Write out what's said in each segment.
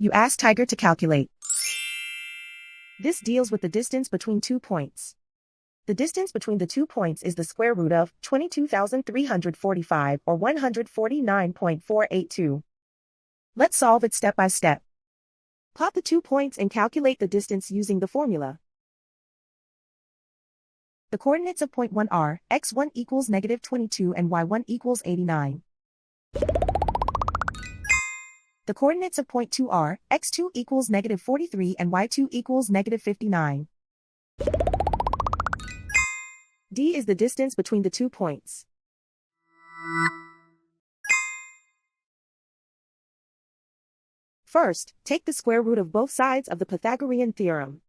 You ask Tiger to calculate. This deals with the distance between 2 points. The distance between the 2 points is the square root of 22,345 or 149.482. Let's solve it step by step. Plot the 2 points and calculate the distance using the formula. The coordinates of point 1 are x1 equals -22 and y1 equals 89. The coordinates of point 2 are x2 equals -43 and y2 equals -59. D is the distance between the 2 points. First, take the square root of both sides of the Pythagorean theorem.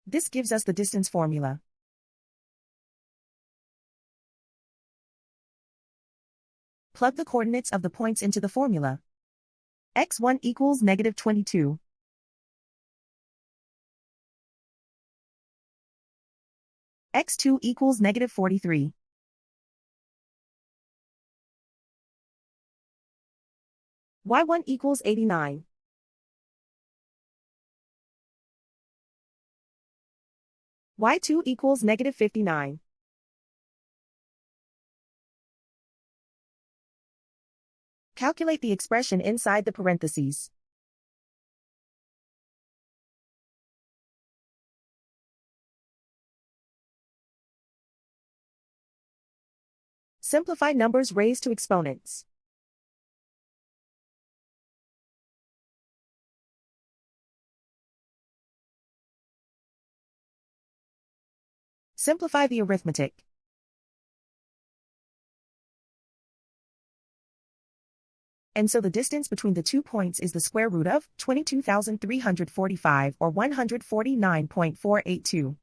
This gives us the distance formula. Plug the coordinates of the points into the formula. x1 equals -22. x2 equals -43. y1 equals 89. y2 equals -59. Calculate the expression inside the parentheses. Simplify numbers raised to exponents. Simplify the arithmetic. And so the distance between the 2 points is the square root of 22,345 or 149.482.